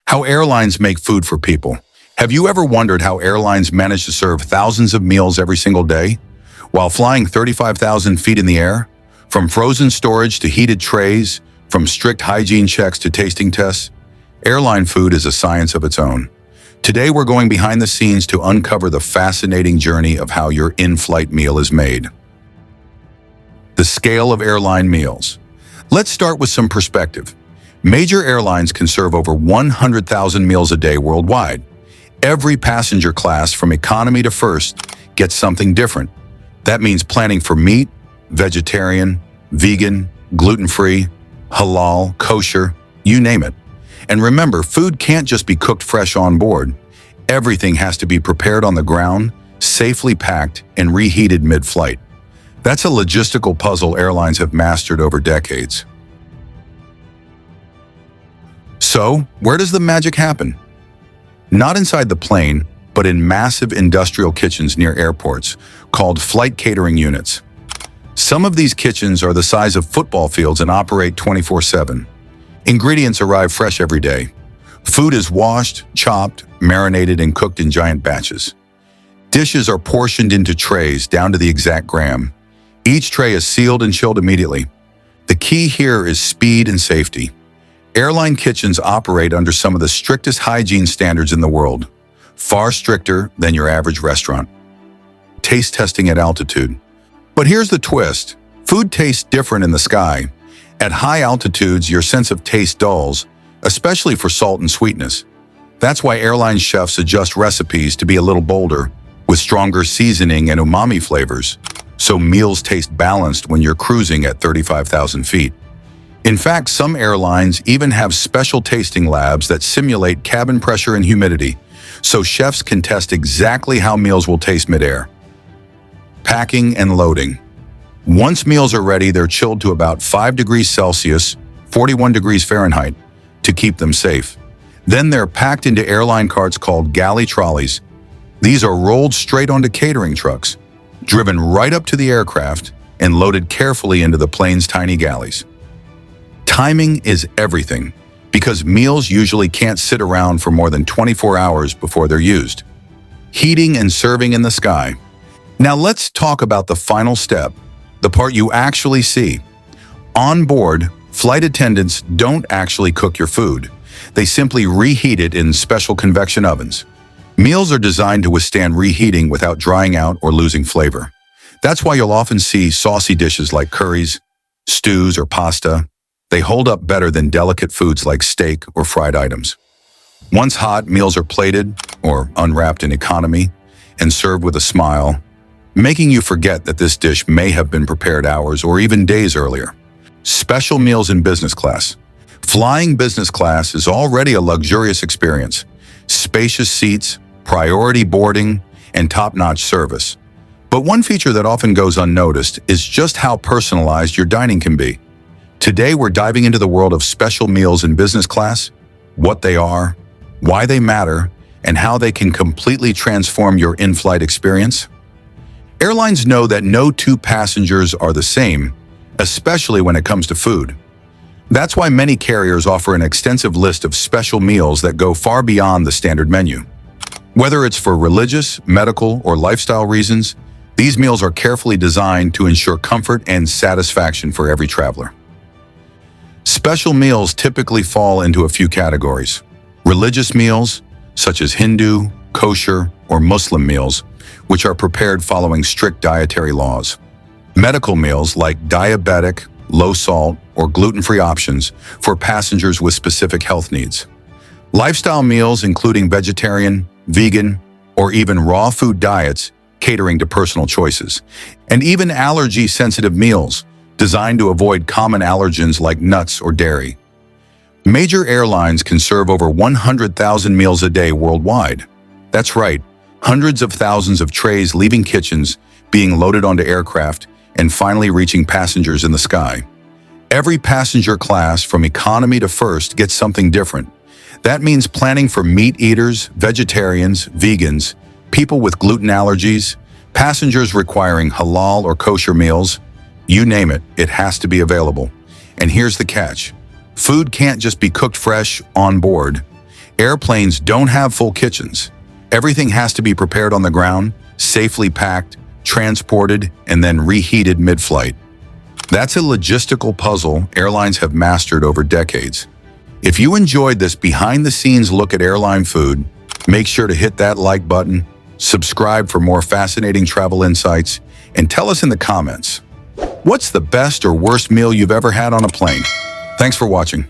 How airlines make food for people. Have you ever wondered how airlines manage to serve thousands of meals every single day while flying 35,000 feet in the air? From frozen storage to heated trays, from strict hygiene checks to tasting tests, airline food is a science of its own. Today we're going behind the scenes to uncover the fascinating journey of how your in-flight meal is made. The scale of airline meals. Let's start with some perspective. Major airlines can serve over 100,000 meals a day worldwide. Every passenger class, from economy to first, gets something different. That means planning for meat, vegetarian, vegan, gluten-free, halal, kosher, you name it. And remember, food can't just be cooked fresh on board. Everything has to be prepared on the ground, safely packed, and reheated mid-flight. That's a logistical puzzle airlines have mastered over decades. So, where does the magic happen? Not inside the plane, but in massive industrial kitchens near airports, called flight catering units. Some of these kitchens are the size of football fields and operate 24/7. Ingredients arrive fresh every day. Food is washed, chopped, marinated, and cooked in giant batches. Dishes are portioned into trays down to the exact gram. Each tray is sealed and chilled immediately. The key here is speed and safety. Airline kitchens operate under some of the strictest hygiene standards in the world, far stricter than your average restaurant. Taste testing at altitude. But here's the twist. Food tastes different in the sky. At high altitudes, your sense of taste dulls, especially for salt and sweetness. That's why airline chefs adjust recipes to be a little bolder, with stronger seasoning and umami flavors, so meals taste balanced when you're cruising at 35,000 feet. In fact, some airlines even have special tasting labs that simulate cabin pressure and humidity, so chefs can test exactly how meals will taste midair. Packing and loading. Once meals are ready, they're chilled to about 5 degrees Celsius, 41 degrees Fahrenheit, to keep them safe. Then they're packed into airline carts called galley trolleys. These are rolled straight onto catering trucks, driven right up to the aircraft, and loaded carefully into the plane's tiny galleys. Timing is everything, because meals usually can't sit around for more than 24 hours before they're used. Heating and serving in the sky. Now let's talk about the final step, the part you actually see. On board, flight attendants don't actually cook your food. They simply reheat it in special convection ovens. Meals are designed to withstand reheating without drying out or losing flavor. That's why you'll often see saucy dishes like curries, stews, or pasta. They hold up better than delicate foods like steak or fried items. Once hot, meals are plated or unwrapped in economy and served with a smile, making you forget that this dish may have been prepared hours or even days earlier. Special meals in business class. Flying business class is already a luxurious experience. Spacious seats, priority boarding, and top-notch service. But one feature that often goes unnoticed is just how personalized your dining can be. Today, we're diving into the world of special meals in business class, what they are, why they matter, and how they can completely transform your in-flight experience. Airlines know that no two passengers are the same, especially when it comes to food. That's why many carriers offer an extensive list of special meals that go far beyond the standard menu. Whether it's for religious, medical, or lifestyle reasons, these meals are carefully designed to ensure comfort and satisfaction for every traveler. Special meals typically fall into a few categories. Religious meals, such as Hindu, kosher, or Muslim meals, which are prepared following strict dietary laws. Medical meals like diabetic, low-salt, or gluten-free options for passengers with specific health needs. Lifestyle meals including vegetarian, vegan, or even raw food diets catering to personal choices. And even allergy-sensitive meals designed to avoid common allergens like nuts or dairy. Major airlines can serve over 100,000 meals a day worldwide. That's right, hundreds of thousands of trays leaving kitchens, being loaded onto aircraft, and finally reaching passengers in the sky. Every passenger class, from economy to first, gets something different. That means planning for meat eaters, vegetarians, vegans, people with gluten allergies, passengers requiring halal or kosher meals. You name it, it has to be available. And here's the catch. Food can't just be cooked fresh on board. Airplanes don't have full kitchens. Everything has to be prepared on the ground, safely packed, transported, and then reheated mid-flight. That's a logistical puzzle airlines have mastered over decades. If you enjoyed this behind-the-scenes look at airline food, make sure to hit that like button, subscribe for more fascinating travel insights, and tell us in the comments, what's the best or worst meal you've ever had on a plane? Thanks for watching.